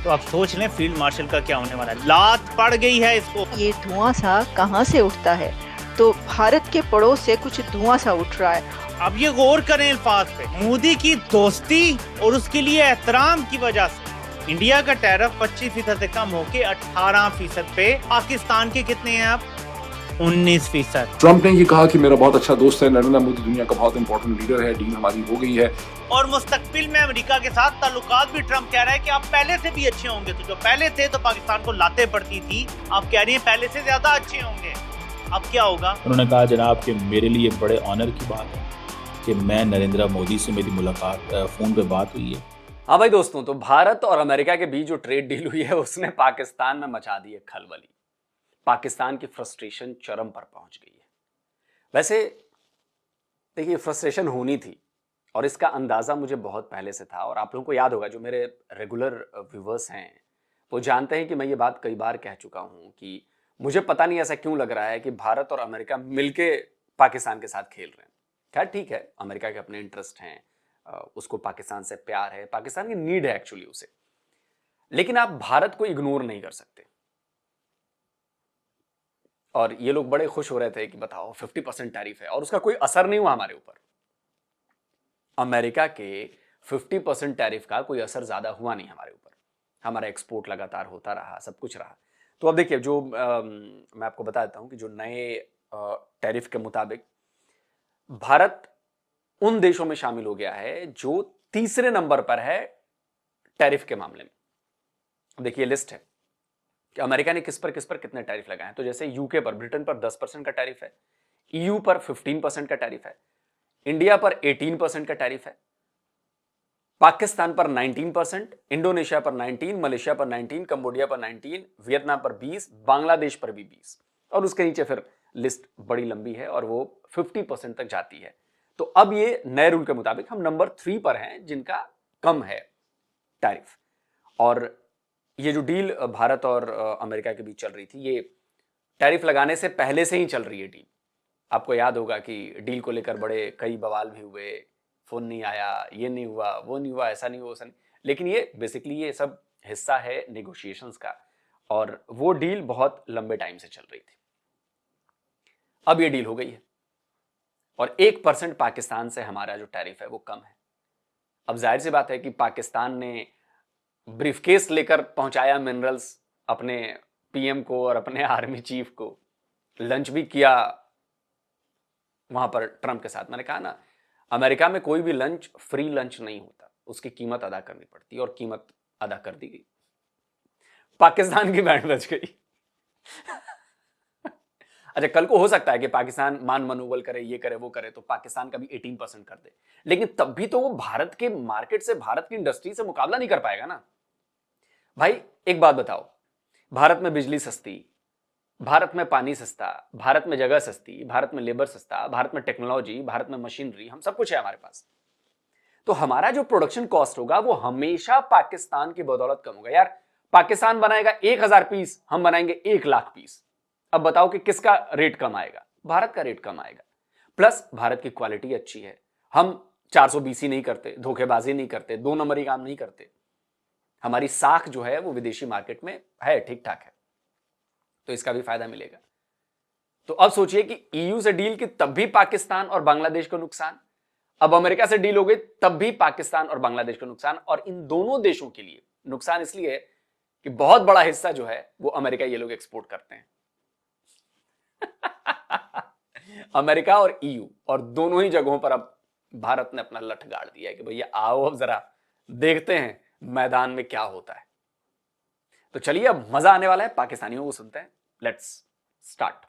तो आप सोच लें फील्ड मार्शल का क्या होने वाला है। लात पड़ गई है इसको। ये धुआं सा कहाँ से उठता है? तो भारत के पड़ोस से कुछ धुआं सा उठ रहा है। अब ये गौर करें अल्फाज पे। मोदी की दोस्ती और उसके लिए एहतराम की वजह से इंडिया का टैरिफ 25% से कम होके 18% पे, पाकिस्तान के कितने हैं आप? 19%। ट्रंप ने ये कहा कि मेरा बहुत अच्छा दोस्त है नरेंद्र मोदी, दुनिया का बहुत इंपॉर्टेंट लीडर है, डील हमारी हो गई है। और मुस्तकबिल में अमेरिका के साथ ताल्लुकात भी ट्रंप कह रहा है कि आप पहले से भी अच्छे होंगे। तो जो पहले थे तो पाकिस्तान को लाते पड़ती थी, आप कह रही हैं पहले से ज्यादा अच्छे होंगे। अब क्या होगा? उन्होंने कहा जनाब कि मेरे लिए बड़े ऑनर की बात है कि मैं नरेंद्र मोदी से मेरी मुलाकात फोन पे बात हुई है। हाँ भाई दोस्तों, तो भारत और अमेरिका के बीच जो ट्रेड डील हुई है उसने पाकिस्तान में मचा दी है खलबली। पाकिस्तान की फ्रस्ट्रेशन चरम पर पहुंच गई है। वैसे देखिए, फ्रस्ट्रेशन होनी थी और इसका अंदाजा मुझे बहुत पहले से था। और आप लोगों को याद होगा, जो मेरे रेगुलर व्यूवर्स हैं वो जानते हैं कि मैं ये बात कई बार कह चुका हूं कि मुझे पता नहीं ऐसा क्यों लग रहा है कि भारत और अमेरिका मिलके पाकिस्तान के साथ खेल रहे हैं। खैर ठीक है, अमेरिका के अपने इंटरेस्ट हैं, उसको पाकिस्तान से प्यार है, पाकिस्तान की नीड है एक्चुअली उसे, लेकिन आप भारत को इग्नोर नहीं कर सकते। और ये लोग बड़े खुश हो रहे थे कि बताओ 50% टैरिफ है और उसका कोई असर नहीं हुआ हमारे ऊपर। अमेरिका के 50% टैरिफ का कोई असर ज्यादा हुआ नहीं हमारे ऊपर। हमारा एक्सपोर्ट लगातार होता रहा, सब कुछ रहा। तो अब देखिए, जो मैं आपको बता देता हूं कि जो नए टैरिफ के मुताबिक भारत उन देशों में शामिल हो गया है जो तीसरे नंबर पर है टैरिफ के मामले में। देखिए लिस्ट है कि अमेरिका ने किस पर कितने टैरिफ लगाए हैं। तो जैसे यूके पर, ब्रिटेन पर 10% का टैरिफ है, ईयू पर 15% का टैरिफ है, इंडिया पर 18% का टैरिफ है, पाकिस्तान पर 19%, इंडोनेशिया पर 19%, मलेशिया पर 19%, कंबोडिया पर 19%, वियतनाम पर 20%, बांग्लादेश पर भी 20%, और उसके नीचे फिर लिस्ट बड़ी लंबी है और वो 50% तक जाती है। तो अब ये नए रूल के मुताबिक हम नंबर 3 पर हैं जिनका कम है टैरिफ। और ये जो डील भारत और अमेरिका के बीच चल रही थी, ये टैरिफ लगाने से पहले से ही चल रही है डील। आपको याद होगा कि डील को लेकर बड़े कई बवाल भी हुए, फोन नहीं आया, ये नहीं हुआ, वो नहीं हुआ, ऐसा नहीं हुआ, वैसा नहीं। लेकिन ये बेसिकली ये सब हिस्सा है नेगोशिएशंस का, और वो डील बहुत लंबे टाइम से चल रही थी। अब ये डील हो गई है और 1% पाकिस्तान से हमारा जो टैरिफ है वो कम है। अब जाहिर सी बात है कि पाकिस्तान ने ब्रीफकेस लेकर पहुंचाया मिनरल्स अपने पीएम को और अपने आर्मी चीफ को, लंच भी किया वहां पर ट्रंप के साथ। मैंने कहा ना, अमेरिका में कोई भी लंच फ्री लंच नहीं होता, उसकी कीमत अदा करनी पड़ती, और कीमत अदा कर दी गई। पाकिस्तान की बैंड बज गई। अच्छा, कल को हो सकता है कि पाकिस्तान मान मनोबल करे, ये करे, वो करे, तो पाकिस्तान का भी 18% कर दे, लेकिन तब भी तो वो भारत के मार्केट से, भारत की इंडस्ट्री से मुकाबला नहीं कर पाएगा ना। भाई एक बात बताओ, भारत में बिजली सस्ती, भारत में पानी सस्ता, भारत में जगह सस्ती, भारत में लेबर सस्ता, भारत में टेक्नोलॉजी, भारत में मशीनरी, हम सब कुछ है हमारे पास। तो हमारा जो प्रोडक्शन कॉस्ट होगा वो हमेशा पाकिस्तान की बदौलत कम होगा। यार, पाकिस्तान बनाएगा 1000 पीस, हम बनाएंगे 1 लाख पीस। अब बताओ कि किसका रेट कम आएगा? भारत का रेट कम आएगा। प्लस भारत की क्वालिटी अच्छी है, हम 420 नहीं करते, धोखेबाजी नहीं करते, 2 नंबरी काम नहीं करते। हमारी साख जो है वो विदेशी मार्केट में है, ठीक ठाक है, तो इसका भी फायदा मिलेगा। तो अब सोचिए कि ईयू से डील की तब भी पाकिस्तान और बांग्लादेश को नुकसान, अब अमेरिका से डील हो गई तब भी पाकिस्तान और बांग्लादेश को नुकसान। और इन दोनों देशों के लिए नुकसान इसलिए है कि बहुत बड़ा हिस्सा जो है वो अमेरिका ये लोग एक्सपोर्ट करते हैं। अमेरिका और ईयू, और दोनों ही जगहों पर अब भारत ने अपना लठ गाड़ दिया है कि भैया आओ, अब जरा देखते हैं मैदान में क्या होता है। तो चलिए, अब मजा आने वाला है, पाकिस्तानियों को सुनते हैं। Let's start.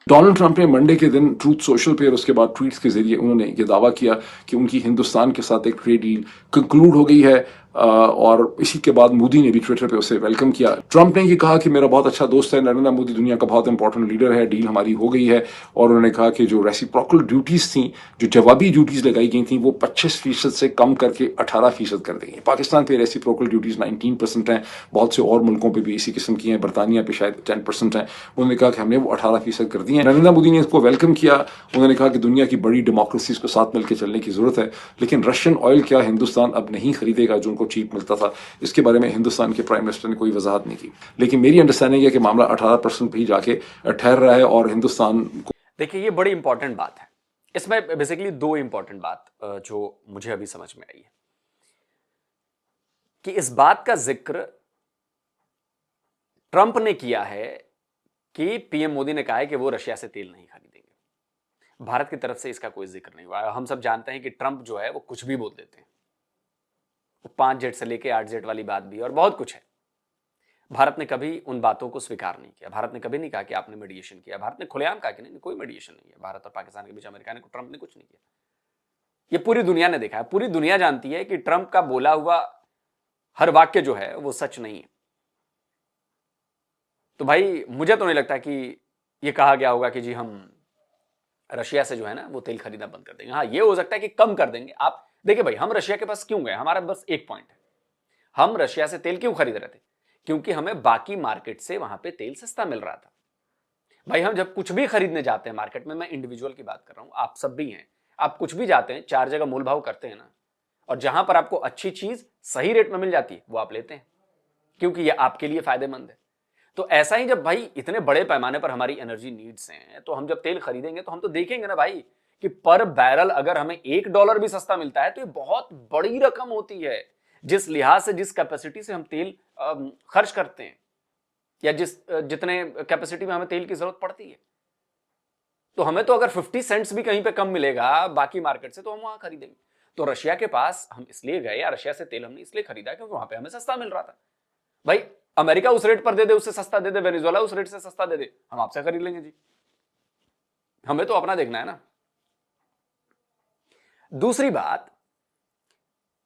डोनाल्ड ट्रंप ने मंडे के दिन ट्रूथ सोशल पे और उसके बाद ट्वीट्स के जरिए उन्होंने ये दावा किया कि उनकी हिंदुस्तान के साथ एक ट्रेड डील कंक्लूड हो गई है, और इसी के बाद मोदी ने भी ट्विटर पे उसे वेलकम किया। ट्रंप ने ये कहा कि मेरा बहुत अच्छा दोस्त है नरेंद्र मोदी, दुनिया का बहुत इंपॉर्टेंट लीडर है, डील हमारी हो गई है। और उन्होंने कहा कि जो रेसिप्रोकल ड्यूटीज थी, जो जवाबी ड्यूटीज लगाई गई थी, वो 25% से कम करके 18% कर दी गई। पाकिस्तान पे रेसिप्रोकल ड्यूटीज 19% हैं, बहुत से और मुल्कों पर भी इसी किस्म की हैं, बरतानिया पे शायद 10% हैं। उन्होंने कहा कि हमने वो 18% कर दी है। नरेंद्र मोदी ने इसको वेलकम किया। उन्होंने कहा कि दुनिया की बड़ी डेमोक्रेसीज को साथ मिलकर चलने की जरूरत है, लेकिन रशियन ऑयल क्या हिंदुस्तान अब नहीं खरीदेगा जो उनको को चीप मिलता था। इसके बारे में हिंदुस्तान के प्राइम मिनिस्टर ने कोई वजाहत नहीं की, लेकिन मेरी अंडरस्टैंडिंग है कि मामला 18% भी जाके ठहर रहा है और हिंदुस्तान को। देखिए, ये बड़ी इंपॉर्टेंट बात है। इसमें बेसिकली दो इंपॉर्टेंट बात जो मुझे अभी समझ में आई है कि इस बात का जिक्र ट्रंप ने किया है कि पीएम मोदी ने कहा है कि वो रशिया से तेल नहीं खरीदेंगे। भारत की तरफ से इसका कोई जिक्र नहीं हुआ। हम सब जानते हैं कि ट्रंप जो है वो कुछ भी बोल देते हैं। वो 5 जेट से लेके 8 जेट वाली बात भी और बहुत कुछ है। भारत ने कभी उन बातों को स्वीकार नहीं किया। भारत ने कभी नहीं कहा कि आपने मेडिएशन किया। भारत ने खुलेआम कहा कि नहीं, कोई मेडिएशन नहीं है भारत और पाकिस्तान के बीच। अमेरिका ने, ट्रंप ने कुछ नहीं किया। ये पूरी दुनिया ने देखा है। पूरी दुनिया जानती है कि ट्रंप का बोला हुआ हर वाक्य जो है वो सच नहीं है। तो भाई मुझे तो नहीं लगता कि ये कहा गया होगा कि जी हम रशिया से जो है ना वो तेल खरीदना बंद कर देंगे। हाँ, ये हो सकता है कि कम कर देंगे। आप देखिए भाई, हम रशिया के पास क्यों गए? हमारा बस एक पॉइंट है, हम रशिया से तेल क्यों खरीद रहे थे? क्योंकि हमें बाकी मार्केट से वहां पे तेल सस्ता मिल रहा था। भाई हम जब कुछ भी खरीदने जाते हैं मार्केट में, मैं इंडिविजुअल की बात कर रहा हूं, आप सब भी हैं, आप कुछ भी जाते हैं 4 जगह मोल भाव करते हैं ना, और जहां पर आपको अच्छी चीज सही रेट में मिल जाती है वो आप लेते हैं, क्योंकि ये आपके लिए फायदेमंद है। तो ऐसा ही जब भाई इतने बड़े पैमाने पर हमारी एनर्जी नीड्स हैं, तो हम जब तेल खरीदेंगे तो हम तो देखेंगे ना भाई कि पर बैरल अगर हमें $1 भी सस्ता मिलता है तो ये बहुत बड़ी रकम होती है, जिस लिहाज से, जिस कैपेसिटी से हम तेल खर्च करते हैं, या जितने कैपेसिटी में हमें तेल की जरूरत पड़ती है। तो हमें तो अगर 50 सेंट्स भी कहीं पे कम मिलेगा बाकी मार्केट से, तो हम वहां खरीदेंगे। तो रशिया के पास हम इसलिए गए, या रशिया से तेल हमने इसलिए खरीदा क्योंकि वहां पे हमें सस्ता मिल रहा था। भाई अमेरिका उस रेट पर दे दे, उससे सस्ता दे दे, वेनेजुएला उस रेट से सस्ता दे दे, हम आपसे खरीद लेंगे जी। हमें तो अपना देखना है ना। दूसरी बात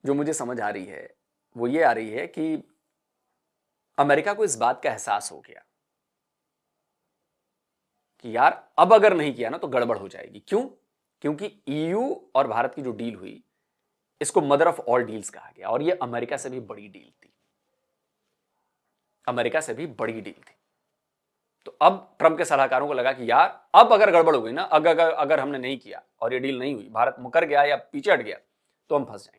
जो मुझे समझ आ रही है वो ये आ रही है कि अमेरिका को इस बात का एहसास हो गया कि यार अब अगर नहीं किया ना तो गड़बड़ हो जाएगी। क्यों? क्योंकि ईयू और भारत की जो डील हुई, इसको मदर ऑफ ऑल डील्स कहा गया, और ये अमेरिका से भी बड़ी डील थी। अमेरिका से भी बड़ी डील थी। तो अब ट्रंप के सलाहकारों को लगा कि यार अब अगर गड़बड़ हो गई ना, अगर हमने नहीं किया और ये डील नहीं हुई, भारत मुकर गया या पीछे हट गया, तो हम फंस जाएंगे।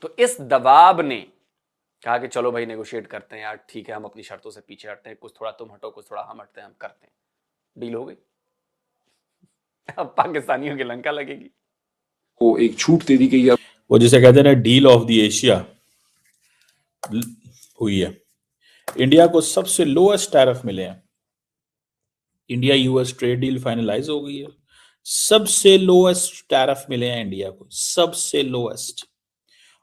तो इस दबाव ने कहा कि चलो भाई नेगोशिएट करते हैं यार, ठीक है, हम अपनी शर्तों से पीछे हटते हैं, कुछ थोड़ा तुम हटो, कुछ थोड़ा हम हटते हैं, हम करते हैं। डील हो गई। अब पाकिस्तानियों की लंका लगेगी। को एक छूट दे दी गई है। वो जिसे कहते हैं ना डील ऑफ द एशिया हुई है। इंडिया को सबसे लोएस्ट टैरिफ मिले हैं। India US trade deal finalise हो गई है, सबसे लोएस्ट टैरिफ मिले हैं इंडिया को, सबसे लोएस्ट।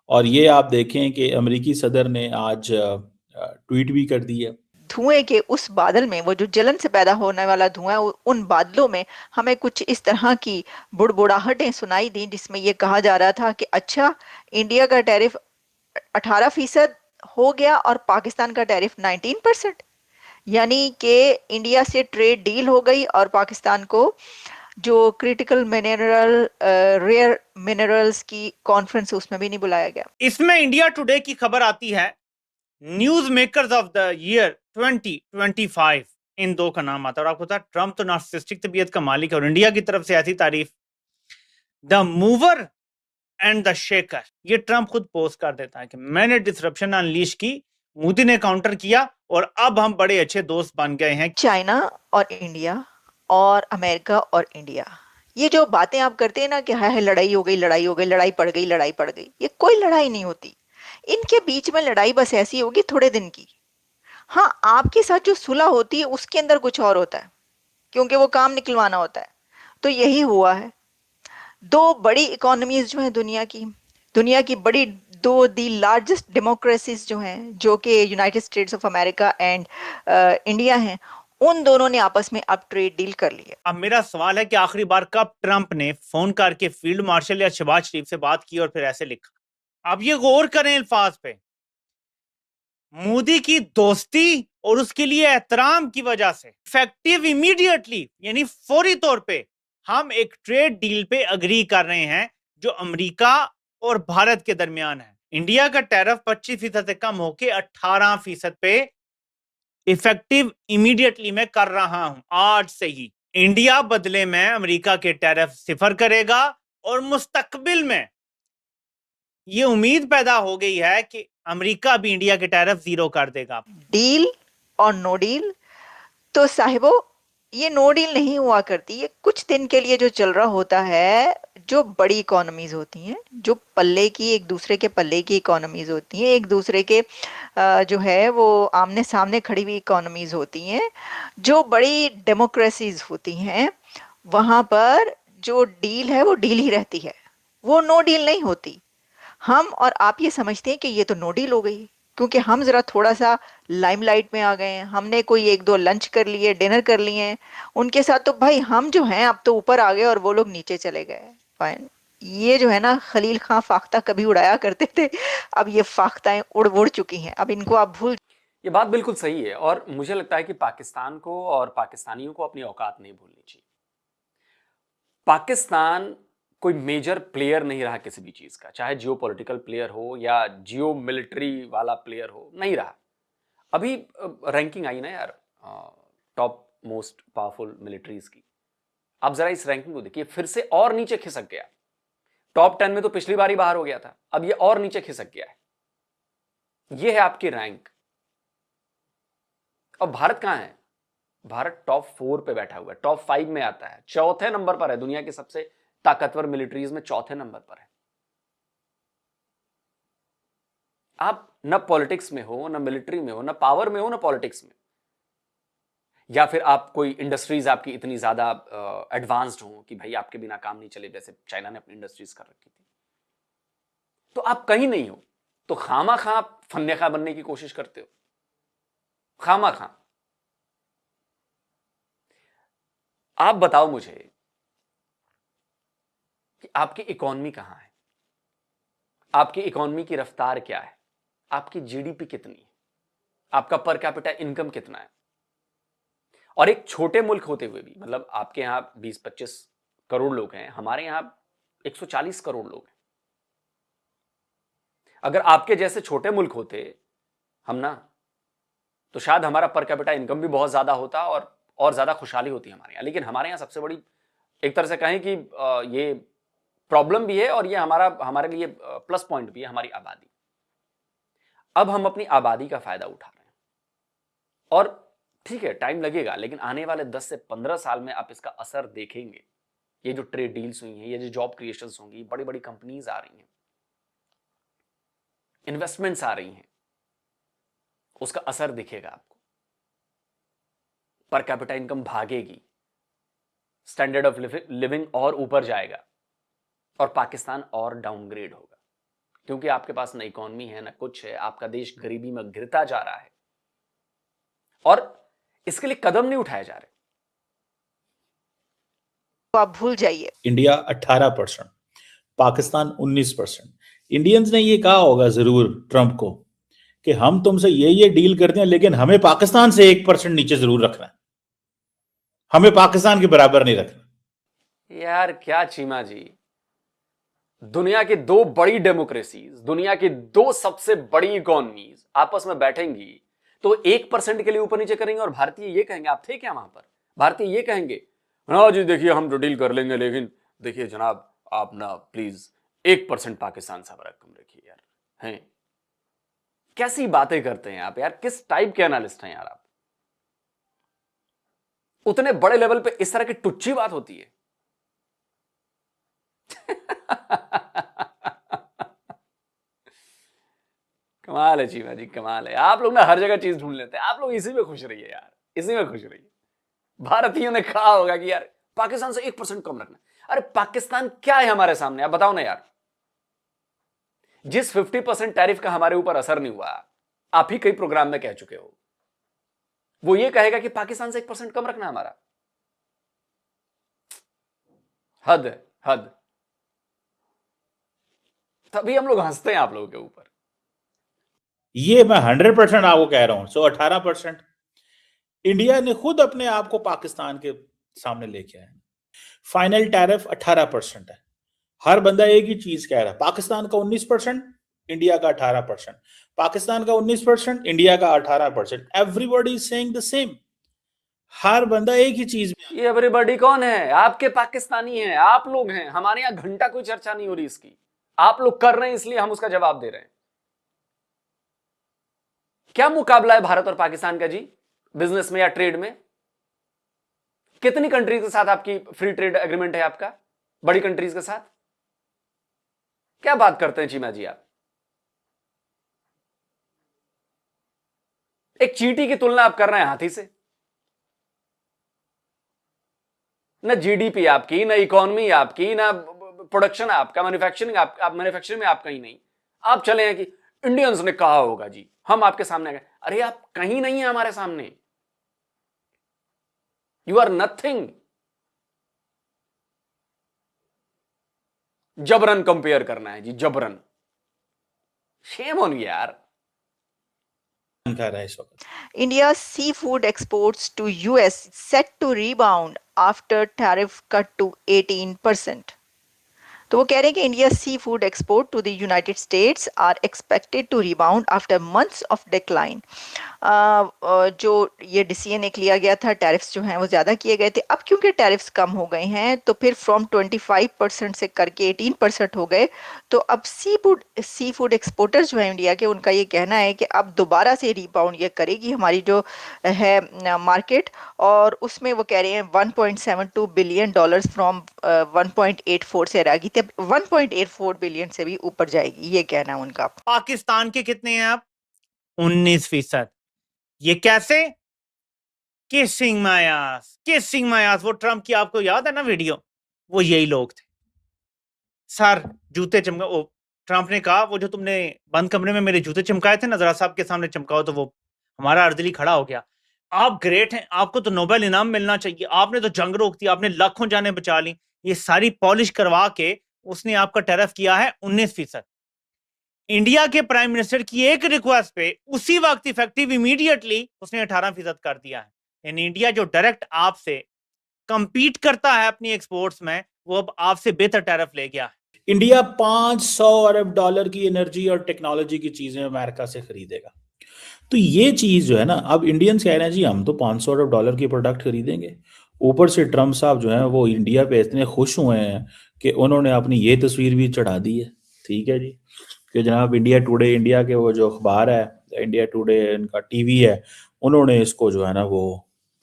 और ये आप देखें कि अमेरिकी सदर ने आज ट्वीट भी कर दी है। धुएं के उस बादल में, वो जो जलन से पैदा होने वाला धुआं, उन बादलों में हमें कुछ इस तरह की बुड़बुड़ाहटें सुनाई दी, जिसमें यह कहा जा रहा था कि अच्छा, इंडिया का टैरिफ 18% हो गया और पाकिस्तान का टैरिफ 19%, यानी कि इंडिया से ट्रेड डील हो गई और पाकिस्तान को जो क्रिटिकल मिनरल, रेयर मिनरल्स की कॉन्फ्रेंस, उसमें भी नहीं बुलाया गया। इसमें इंडिया टुडे की खबर आती है, news makers of the year 2025, इन दो का नाम आता है। और आपको पता है ट्रंप तो नार्सिसिस्टिक तबीयत का मालिक है, और इंडिया की तरफ से ऐसी तारीफ, the mover and the shaker, ये ट्रंप खुद पोस्ट कर देता है कि मैंने डिसरप्शन अनलीश की, मोदी ने काउंटर किया और अब हम बड़े अच्छे दोस्त बन गए हैं। चाइना और इंडिया और अमेरिका और इंडिया, ये जो बातें आप करते हैं ना कि हाय लड़ाई हो गई, लड़ाई हो गई, लड़ाई पड़ गई, लड़ाई पड़ गई, ये कोई लड़ाई नहीं होती। इनके बीच में लड़ाई बस ऐसी होगी थोड़े दिन की। हाँ, आपके साथ जो सुलह होती है उसके अंदर कुछ और होता है, क्योंकि वो काम निकलवाना होता है। तो यही हुआ है। दो बड़ी इकोनॉमीज जो हैं दुनिया की बड़ी दो दी लार्जेस्ट डेमोक्रेसीज जो हैं, जो कि United states of America and India हैं, उन दोनों ने आपस में अब ट्रेड डील कर ली है। अब मेरा सवाल है कि आखिरी बार कब ट्रंप ने फोन करके फील्ड मार्शल या शहबाज शरीफ से बात की और फिर ऐसे लिखा? आप ये गौर करें अल्फाज पे, मोदी की दोस्ती और उसके लिए एहतराम की वजह से इफेक्टिव इमीडिएटली, यानी फौरी तौर पे हम एक ट्रेड डील पे अग्री कर रहे हैं जो अमेरिका और भारत के दरमियान है। इंडिया का टैरिफ 25% से कम होके 18% पे इफेक्टिव इमीडिएटली मैं कर रहा हूं आज से ही। इंडिया बदले में अमेरिका के टैरिफ 0 करेगा और मुस्तकबिल में ये उम्मीद पैदा हो गई है कि अमेरिका भी इंडिया के टैरिफ जीरो कर देगा। डील और नो डील, तो साहिबो ये नो डील नहीं हुआ करती, ये कुछ दिन के लिए जो चल रहा होता है। जो बड़ी इकोनॉमीज होती हैं, जो पल्ले की एक दूसरे के पल्ले की इकोनॉमीज होती हैं, एक दूसरे के जो है वो आमने सामने खड़ी हुई इकोनॉमीज होती हैं, जो बड़ी डेमोक्रेसीज होती हैं, वहां पर जो डील है वो डील ही रहती है, वो नो डील नहीं होती। हम और आप ये समझते हैं कि ये तो नो डील हो गई, क्योंकि हम जरा थोड़ा सा लाइमलाइट में आ गए हैं, हमने कोई एक दो लंच कर लिए, डिनर कर लिए हैं उनके साथ, तो भाई हम जो हैं अब तो ऊपर आ गए और वो लोग नीचे चले गए। फाइन। ये जो है ना, खलील खां फाख्ता कभी उड़ाया करते थे, अब ये फाख्ताएं उड़ उड़ चुकी हैं, अब इनको आप भूल। ये बात बिल्कुल सही है और मुझे लगता है कि पाकिस्तान को और पाकिस्तानियों को अपनी औकात नहीं भूलनी चाहिए। पाकिस्तान कोई मेजर प्लेयर नहीं रहा किसी भी चीज का, चाहे जियो पॉलिटिकल प्लेयर हो या जियो मिलिट्री वाला प्लेयर हो, नहीं रहा। अभी रैंकिंग आई ना यार, टॉप मोस्ट पावरफुल मिलिट्रीज की, आप जरा इस रैंकिंग को देखिए, फिर से और नीचे खिसक गया। टॉप 10 में तो पिछली बार ही बाहर हो गया था, अब ये और नीचे खिसक गया है। ये है आपकी रैंक। अब भारत कहां है? भारत टॉप 4 पे बैठा हुआ है, टॉप 5 में आता है, चौथे नंबर पर है, दुनिया की सबसे ताकतवर मिलिट्रीज में चौथे नंबर पर है। आप न पॉलिटिक्स में हो, न मिलिट्री में हो, न पावर में हो, न पॉलिटिक्स में, या फिर आप कोई इंडस्ट्रीज आपकी इतनी ज्यादा एडवांस्ड हो कि भाई आपके बिना काम नहीं चले, जैसे चाइना ने अपनी इंडस्ट्रीज कर रखी थी, तो आप कहीं नहीं हो, तो खामा खां फन्ने खा बनने की कोशिश करते हो, खामा खां। आप बताओ मुझे कि आपकी इकोनॉमी कहां है, आपकी इकोनॉमी की रफ्तार क्या है, आपकी जीडीपी कितनी है, आपका पर कैपिटा इनकम कितना है। और एक छोटे मुल्क होते हुए भी, मतलब आपके यहां 20-25 करोड़ लोग हैं, हमारे यहां 140 करोड़ लोग हैं। अगर आपके जैसे छोटे मुल्क होते हम ना, तो शायद हमारा पर कैपिटा इनकम भी बहुत ज्यादा होता और ज्यादा खुशहाली होती हमारे यहाँ। लेकिन हमारे यहाँ सबसे बड़ी, एक तरह से कहें कि ये प्रॉब्लम भी है और ये हमारे लिए प्लस पॉइंट भी है, हमारी आबादी। अब हम अपनी आबादी का फायदा उठा रहे हैं और ठीक है, टाइम लगेगा, लेकिन आने वाले 10 से 15 साल में आप इसका असर देखेंगे। ये जो ट्रेड डील्स हुई हैं, ये जो जॉब क्रिएशंस होंगी, बड़ी बड़ी कंपनीज आ रही हैं, इन्वेस्टमेंट्स आ रही हैं, उसका असर दिखेगा आपको। पर कैपिटा इनकम भागेगी, स्टैंडर्ड ऑफ लिविंग और ऊपर जाएगा और पाकिस्तान और डाउनग्रेड होगा, क्योंकि आपके पास न इकोनॉमी है, न कुछ है, आपका देश गरीबी में गिरता जा रहा है और इसके लिए कदम नहीं उठाए जा रहे। तो आप भूल जाइए। इंडिया 18%, पाकिस्तान 19%। इंडियंस ने ये कहा होगा जरूर ट्रंप को कि हम तुमसे ये डील करते हैं, लेकिन हमें पाकिस्तान से 1% नीचे जरूर रखना है, हमें पाकिस्तान के बराबर नहीं रखना। यार क्या चीमा जी, दुनिया की 2 बड़ी डेमोक्रेसीज, दुनिया की 2 सबसे बड़ी इकोनॉमीज आपस में बैठेंगी तो 1% के लिए ऊपर नीचे करेंगे और भारतीय ये कहेंगे, आप थे क्या वहां पर, भारतीय ये कहेंगे, हाँ जी देखिए हम तो डील कर लेंगे, लेकिन देखिए जनाब आप ना प्लीज 1% पाकिस्तान से हमारा कम रखिए यार। हैं कैसी बातें करते हैं आप यार, किस टाइप के एनालिस्ट हैं यार आप? उतने बड़े लेवल पे इस तरह की टुच्ची बात होती है। कमाल है चीमा जी, कमाल है। आप लोग ना हर जगह चीज ढूंढ लेते हैं, आप लोग इसी में खुश रहिए यार, इसी में खुश रहिए। भारतीयों ने कहा होगा कि यार पाकिस्तान से 1% कम रखना। अरे पाकिस्तान क्या है हमारे सामने, आप बताओ ना यार। जिस 50% टैरिफ का हमारे ऊपर असर नहीं हुआ, आप ही कई प्रोग्राम में कह चुके हो, वो ये कहेगा कि पाकिस्तान से 1% कम रखना हमारा। हद है, हद। तभी हम लोग हंसते हैं आप लोगों के ऊपर। ये मैं 100% आपको कह रहा हूं। 18% इंडिया ने खुद अपने आप को पाकिस्तान के सामने लेके आया। फाइनल टैरिफ 18% है। हर बंदा एक ही चीज कह रहा है, पाकिस्तान का 19%, इंडिया का 18%, पाकिस्तान का 19%, इंडिया का 18%। Everybody is saying the same. हर बंदा एक ही चीज में। ये एवरीबॉडी कौन है? आपके पाकिस्तानी हैं, आप लोग हैं। हमारे यहाँ घंटा कोई चर्चा नहीं हो रही इसकी। आप लोग कर रहे हैं इसलिए हम उसका जवाब दे रहे हैं। क्या मुकाबला है भारत और पाकिस्तान का जी बिजनेस में या ट्रेड में? कितनी कंट्रीज के साथ आपकी फ्री ट्रेड एग्रीमेंट है आपका, बड़ी कंट्रीज के साथ? क्या बात करते हैं चीमा जी आप? एक चींटी की तुलना आप कर रहे हैं हाथी से। ना जीडीपी आपकी, ना इकोनॉमी आपकी, ना प्रोडक्शन आपका, मैन्युफैक्चरिंग आप मैन्युफैक्चरिंग में आप कहीं नहीं। आप चले हैं कि इंडियंस ने कहा होगा जी, हम आपके सामने आ गए। अरे आप कहीं नहीं है हमारे सामने, यू आर नथिंग। जबरन कंपेयर करना है जी, जबरन। शेम ऑन यू यार। कर रहा है इस वक्त। India's seafood exports to US set to rebound after tariff cut to 18%. तो वो कह रहे हैं कि India seafood export to the United States are expected to rebound after months of decline. जो ये डिसीजन एक लिया गया था, टैरिफ्स जो हैं वो ज़्यादा किए गए थे, अब क्योंकि टैरिफ्स कम हो गए हैं तो फिर फ्रॉम 25% से करके 18% हो गए। तो अब सी फूड एक्सपोर्टर्स जो हैं इंडिया के, उनका ये कहना है कि अब दोबारा से रिबाउंड ये करेगी हमारी जो है मार्केट, और उसमें वो कह रहे हैं $1.72 बिलियन फ्रॉम 1.84 से रहेगी, तब 1.84 बिलियन से भी ऊपर जाएगी, ये कहना है उनका। पाकिस्तान के कितने हैं आप? 19%। ये कैसे? किसिंग मायास। वो ट्रम्प की आपको याद है ना वीडियो, वो यही लोग थे सर। जूते चमका, वो ट्रम्प ने कहा वो जो तुमने बंद कमरे में मेरे जूते चमकाए थे ना, जरा साहब के सामने चमकाओ, तो वो हमारा अर्दली खड़ा हो गया। आप ग्रेट हैं, आपको तो नोबेल इनाम मिलना चाहिए, आपने तो जंग रोक दी, आपने लाखों जानें बचा ली। ये सारी पॉलिश करवा के उसने आपका टैरिफ किया है 19%। इंडिया के प्राइम मिनिस्टर की एक रिक्वेस्ट पे उसी वक्त इफेक्टिव इमीडिएटली उसने 18% कर दिया है। यानी इंडिया जो डायरेक्ट आपसे कंपीट करता है अपनी एक्सपोर्ट्स में, वो अब आपसे बेहतर टैरिफ ले गया है। इंडिया $500 अरब की एनर्जी और टेक्नोलॉजी की चीजें अमेरिका से खरीदेगा। तो ये चीज जो है ना, अब इंडियंस कह रहे हैं जी हम तो $500 अरब की प्रोडक्ट खरीदेंगे। ऊपर से ट्रम्प साहब जो हैं वो इंडिया पे इतने खुश हुए हैं कि उन्होंने अपनी ये तस्वीर भी चढ़ा दी है, ठीक है जी, कि जनाब इंडिया टुडे, इंडिया के वो जो अखबार है इंडिया टुडे, इनका टीवी है, उन्होंने इसको जो है ना वो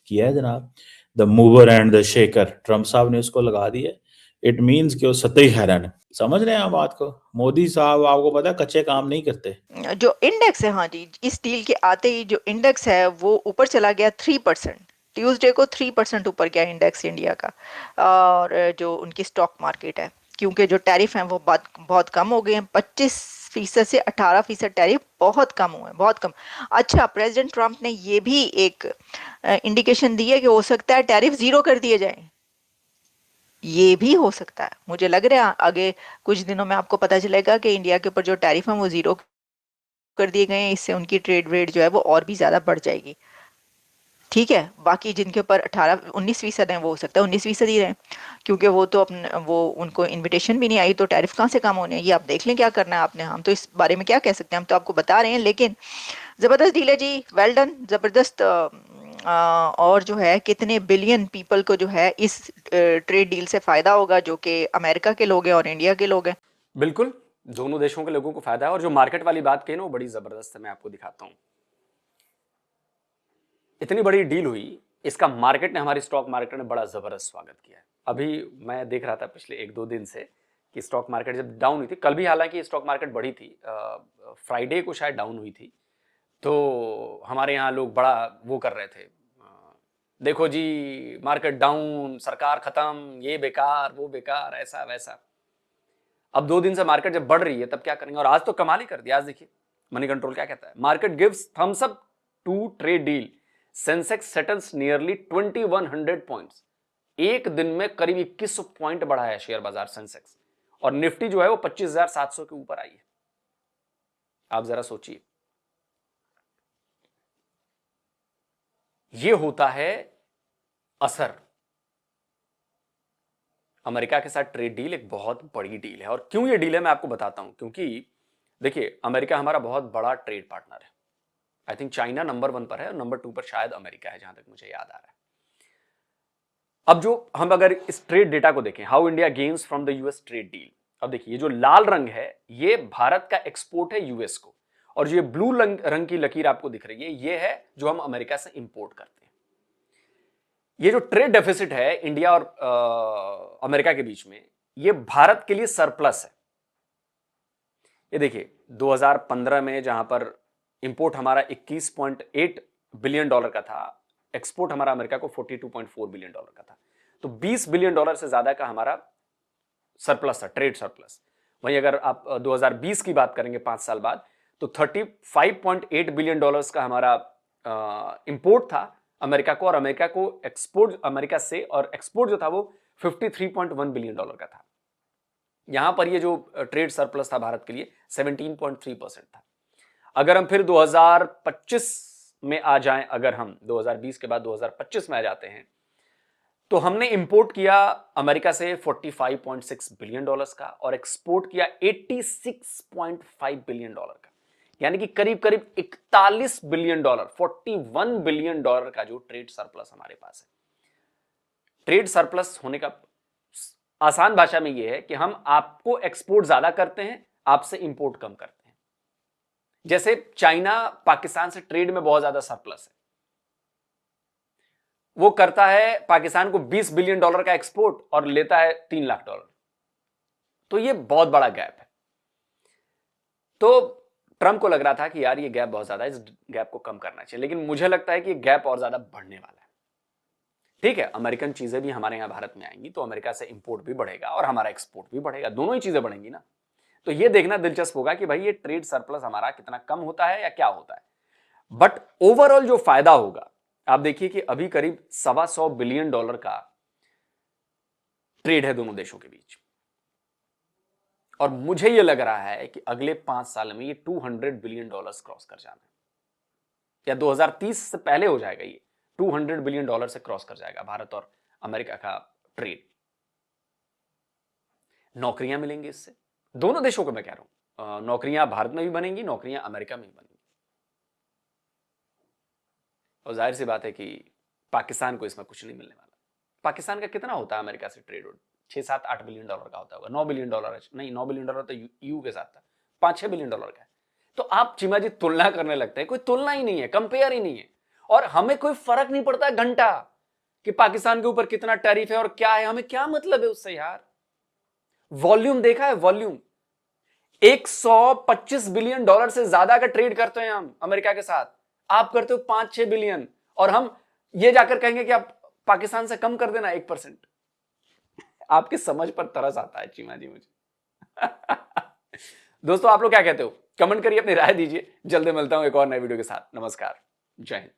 किया है जनाब, the mover and the shaker, Trump साहब ने इसको लगा दिया। इट मीन्स कि वो सतही हैरान है। समझ रहे हैं आप बात को? मोदी साहब आपको पता है कच्चे काम नहीं करते। जो इंडेक्स है, हाँ जी, इस डील के आते ही जो इंडेक्स है वो ऊपर चला गया 3%। ट्यूसडे को 3% ऊपर गया इंडेक्स इंडिया का, और जो उनकी स्टॉक मार्केट है, क्योंकि जो टैरिफ हैं वो बहुत कम हो गए हैं। 25% से 18% टैरिफ बहुत कम हुए हैं, बहुत कम। अच्छा, प्रेसिडेंट ट्रम्प ने ये भी एक इंडिकेशन दी है कि हो सकता है टैरिफ जीरो कर दिए जाएं। ये भी हो सकता है, मुझे लग रहा है आगे कुछ दिनों में आपको पता चलेगा कि इंडिया के ऊपर जो टैरिफ है वो जीरो कर दिए गए हैं। इससे उनकी ट्रेड रेट जो है वो और भी ज्यादा बढ़ जाएगी, ठीक है। बाकी जिनके ऊपर 18-19% है वो हो सकता है 19% ही रहे, क्योंकि वो तो अपने वो उनको इनविटेशन भी नहीं आई, तो टैरिफ कहाँ से कम होने हैं, ये आप देख लें क्या करना है आपने। हम तो इस बारे में क्या कह सकते हैं, हम तो आपको बता रहे हैं। लेकिन जबरदस्त डील है जी, वेल डन, जबरदस्त। और जो है कितने बिलियन पीपल को जो है इस ट्रेड डील से फायदा होगा, जो कि अमेरिका के लोग हैं और इंडिया के लोग हैं। बिल्कुल, दोनों देशों के लोगों को फायदा है। और जो मार्केट वाली बात कही ना, वो बड़ी जबरदस्त है, मैं आपको दिखाता हूं। इतनी बड़ी डील हुई, इसका मार्केट ने, हमारी स्टॉक मार्केट ने बड़ा जबरदस्त स्वागत किया है। अभी मैं देख रहा था पिछले 1-2 दिन से कि स्टॉक मार्केट जब डाउन हुई थी, कल भी हालांकि स्टॉक मार्केट बढ़ी थी, फ्राइडे को शायद डाउन हुई थी, तो हमारे यहाँ लोग बड़ा वो कर रहे थे, देखो जी मार्केट डाउन, सरकार खत्म, ये बेकार वो बेकार, ऐसा वैसा। अब 2 दिन से मार्केट जब बढ़ रही है तब क्या करेंगे? और आज तो कमाल ही कर दिया। आज देखिए मनी कंट्रोल क्या कहता है, market gives thumbs up to trade deal, Sensex settles nearly 2100 points. एक दिन में करीब 2100 पॉइंट बढ़ा है शेयर बाजार सेंसेक्स, और निफ्टी जो है वो 25,700 के ऊपर आई है। आप जरा सोचिए, ये होता है असर। अमेरिका के साथ ट्रेड डील एक बहुत बड़ी डील है। और क्यों ये डील है मैं आपको बताता हूं, क्योंकि देखिए अमेरिका हमारा बहुत बड़ा ट्रेड पार्टनर है। आई थिंक चाइना नंबर 1 पर है और नंबर 2 पर शायद अमेरिका है, जहां तक मुझे याद आ रहा है। अब जो हम अगर इस ट्रेड डेटा को देखें, how India gains from the US trade deal, अब देखिए ये जो लाल रंग है ये भारत का एक्सपोर्ट है यूएस को, और जो ये ब्लू रंग की लकीर आपको दिख रही है ये है जो हम अमेरिका से इंपोर्ट करते हैं। ये जो ट्रेड डेफिसिट है इंडिया और अमेरिका के बीच में, ये भारत के लिए सरप्लस है। ये देखिए 2015 में जहां पर इंपोर्ट हमारा 21.8 बिलियन डॉलर का था, एक्सपोर्ट हमारा अमेरिका को 42.4 बिलियन डॉलर का था, तो 20 बिलियन डॉलर से ज्यादा का हमारा सरप्लस था, ट्रेड सरप्लस। वहीं अगर आप 2020 की बात करेंगे 5 साल बाद, तो 35.8 बिलियन डॉलर्स का हमारा इंपोर्ट था अमेरिका को, और अमेरिका को एक्सपोर्ट, अमेरिका से और एक्सपोर्ट जो था वो 53.1 बिलियन डॉलर का था। यहां पर ये जो ट्रेड सरप्लस था भारत के लिए 17.3% था। अगर हम फिर 2025 में आ जाएं, अगर हम 2020 के बाद 2025 में आ जाते हैं, तो हमने इंपोर्ट किया अमेरिका से 45.6 बिलियन डॉलर्स का और एक्सपोर्ट किया 86.5 बिलियन डॉलर का, यानी कि करीब करीब 41 बिलियन डॉलर, 41 बिलियन डॉलर का जो ट्रेड सरप्लस हमारे पास है। ट्रेड सरप्लस होने का आसान भाषा में यह है कि हम आपको एक्सपोर्ट ज्यादा करते हैं, आपसे इंपोर्ट कम करते हैं। जैसे चाइना पाकिस्तान से ट्रेड में बहुत ज्यादा सरप्लस है, वो करता है पाकिस्तान को 20 बिलियन डॉलर का एक्सपोर्ट और लेता है 3 लाख डॉलर, तो ये बहुत बड़ा गैप है। तो ट्रंप को लग रहा था कि यार ये गैप बहुत ज्यादा है, इस गैप को कम करना चाहिए, लेकिन मुझे लगता है कि गैप और ज्यादा बढ़ने वाला है। ठीक है, अमेरिकन चीजें भी हमारे यहां भारत में आएंगी तो अमेरिका से इंपोर्ट भी बढ़ेगा और हमारा एक्सपोर्ट भी बढ़ेगा, दोनों ही चीजें बढ़ेंगी ना। तो ये देखना दिलचस्प होगा कि भाई ये ट्रेड सरप्लस हमारा कितना कम होता है या क्या होता है। बट ओवरऑल जो फायदा होगा, आप देखिए कि अभी करीब 125 बिलियन डॉलर का ट्रेड है दोनों देशों के बीच, और मुझे यह लग रहा है कि अगले 5 साल में ये 200 बिलियन डॉलर्स क्रॉस कर जाना है, या 2030 से पहले हो जाएगा, ये 200 बिलियन डॉलर से क्रॉस कर जाएगा भारत और अमेरिका का ट्रेड। नौकरियां मिलेंगी इससे, दोनों देशों को मैं कह रहा हूं, नौकरियां भारत में भी बनेंगी, नौकरियां अमेरिका में भी बनेंगी। और जाहिर सी बात है कि पाकिस्तान को इसमें कुछ नहीं मिलने वाला। पाकिस्तान का कितना होता है अमेरिका से ट्रेड? 6-7-8 बिलियन डॉलर का होता होगा, 9 बिलियन डॉलर नहीं, 9 बिलियन डॉलर तो यू के साथ था, 5-6 बिलियन डॉलर का है। तो आप चिमा जी तुलना करने लगते हैं, कोई तुलना ही नहीं है, कंपेयर ही नहीं है, और हमें कोई फर्क नहीं पड़ता घंटा कि पाकिस्तान के ऊपर कितना टैरिफ है और क्या है, हमें क्या मतलब है उससे यार। वॉल्यूम देखा है, वॉल्यूम 125 बिलियन डॉलर से ज्यादा का ट्रेड करते हैं हम अमेरिका के साथ, आप करते हो 5-6 बिलियन, और हम ये जाकर कहेंगे कि आप पाकिस्तान से कम कर देना 1%। आपकी समझ पर तरस आता है चीमा जी मुझे। दोस्तों आप लोग क्या कहते हो? कमेंट करिए, अपनी राय दीजिए। जल्दी मिलता हूं एक और नए वीडियो के साथ। नमस्कार, जय हिंद।